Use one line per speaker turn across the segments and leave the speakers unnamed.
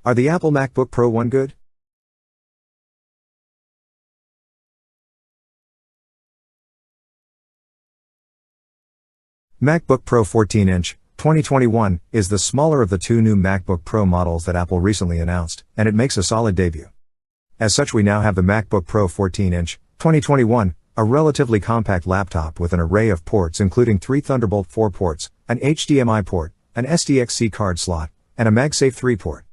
Are the Apple MacBook Pro 1 good? MacBook Pro 14-inch, 2021, is the smaller of the two new MacBook Pro models that Apple recently announced, and it makes a solid debut. As such, we now have the MacBook Pro 14-inch, 2021, a relatively compact laptop with an array of ports including 3 Thunderbolt 4 ports, an HDMI port, an SDXC card slot, and a MagSafe 3 port.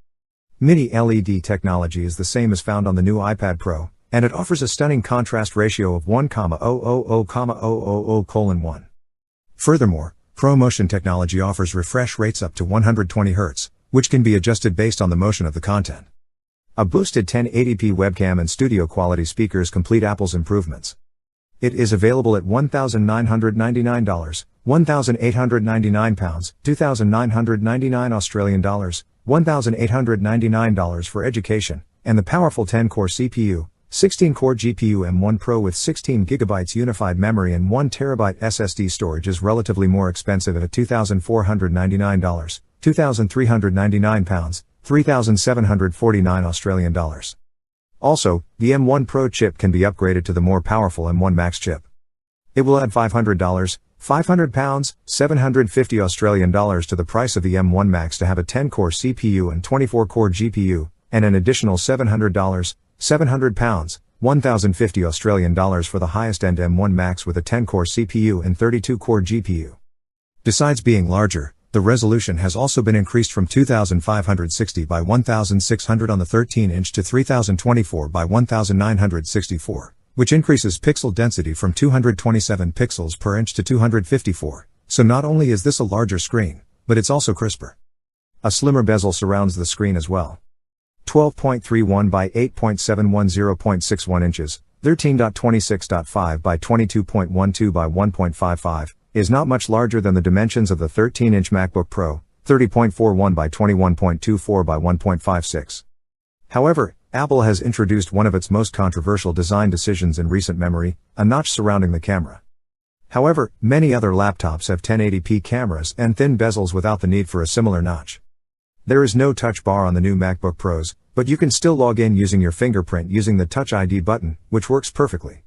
Mini LED technology is the same as found on the new iPad Pro, and it offers a stunning contrast ratio of 1,000,000:1. Furthermore, ProMotion technology offers refresh rates up to 120 Hz, which can be adjusted based on the motion of the content. A boosted 1080p webcam and studio quality speakers complete Apple's improvements. It is available at $1,999, £1,899, £2,999 Australian dollars, $1,899 for education, and the powerful 10-core CPU, 16-core GPU M1 Pro with 16GB unified memory and 1TB SSD storage is relatively more expensive at $2,499, £2,399, £3,749 Australian dollars. Also, the M1 Pro chip can be upgraded to the more powerful M1 Max chip. It will add $500, £500, $750 Australian dollars to the price of the M1 Max to have a 10-core CPU and 24-core GPU, and an additional $700, £700, $1,050 Australian dollars for the highest-end M1 Max with a 10-core CPU and 32-core GPU. Besides being larger, the resolution has also been increased from 2560 by 1600 on the 13-inch to 3024 by 1964, which increases pixel density from 227 pixels per inch to 254, so not only is this a larger screen, but it's also crisper. A slimmer bezel surrounds the screen as well. 12.31 by 8.710.61 inches, 13.26.5 by 22.12 by 1.55, is not much larger than the dimensions of the 13-inch MacBook Pro, 30.41 by 21.24 by 1.56. However, Apple has introduced one of its most controversial design decisions in recent memory, a notch surrounding the camera. However, many other laptops have 1080p cameras and thin bezels without the need for a similar notch. There is no touch bar on the new MacBook Pros, but you can still log in using your fingerprint using the Touch ID button, which works perfectly.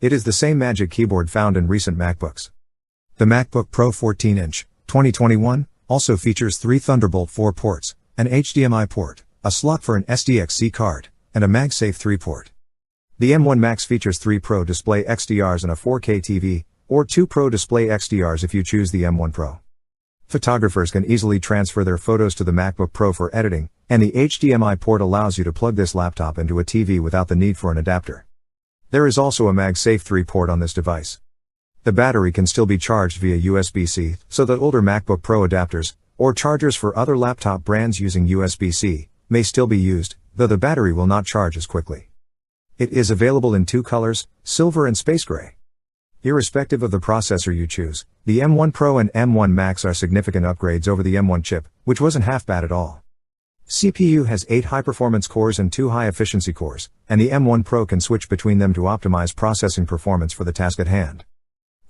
It is the same Magic Keyboard found in recent MacBooks. The MacBook Pro 14-inch, 2021, also features 3 Thunderbolt 4 ports, an HDMI port, a slot for an SDXC card, and a MagSafe 3 port. The M1 Max features 3 Pro Display XDRs and a 4K TV, or 2 Pro Display XDRs if you choose the M1 Pro. Photographers can easily transfer their photos to the MacBook Pro for editing, and the HDMI port allows you to plug this laptop into a TV without the need for an adapter. There is also a MagSafe 3 port on this device. The battery can still be charged via USB-C, so that older MacBook Pro adapters, or chargers for other laptop brands using USB-C, may still be used, though the battery will not charge as quickly. It is available in 2 colors, silver and space gray. Irrespective of the processor you choose, the M1 Pro and M1 Max are significant upgrades over the M1 chip, which wasn't half bad at all. CPU has 8 high-performance cores and 2 high-efficiency cores, and the M1 Pro can switch between them to optimize processing performance for the task at hand.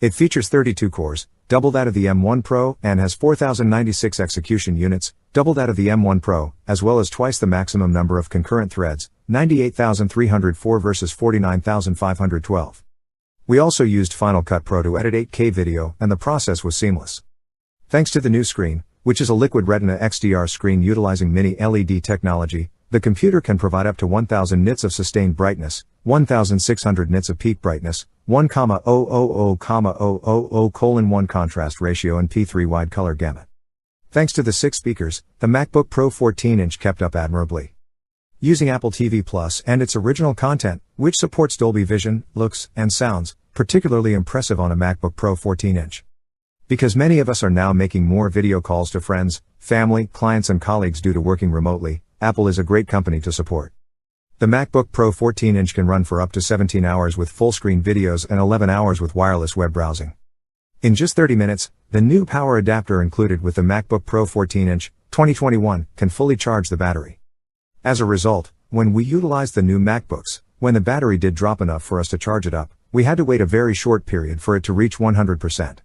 It features 32 cores, double that of the M1 Pro, and has 4096 execution units, double that of the M1 Pro, as well as twice the maximum number of concurrent threads, 98,304 versus 49,512. We also used Final Cut Pro to edit 8K video, and the process was seamless. Thanks to the new screen, which is a Liquid Retina XDR screen utilizing Mini LED technology, the computer can provide up to 1000 nits of sustained brightness, 1600 nits of peak brightness, 1,000,000:1 contrast ratio and P3 wide color gamut. Thanks to the 6 speakers, the MacBook Pro 14-inch kept up admirably. Using Apple TV Plus and its original content, which supports Dolby Vision, looks, and sounds, particularly impressive on a MacBook Pro 14-inch. Because many of us are now making more video calls to friends, family, clients and colleagues due to working remotely, Apple is a great company to support. The MacBook Pro 14-inch can run for up to 17 hours with full-screen videos and 11 hours with wireless web browsing. In just 30 minutes, the new power adapter included with the MacBook Pro 14-inch, 2021, can fully charge the battery. As a result, when we utilized the new MacBooks, when the battery did drop enough for us to charge it up, we had to wait a very short period for it to reach 100%.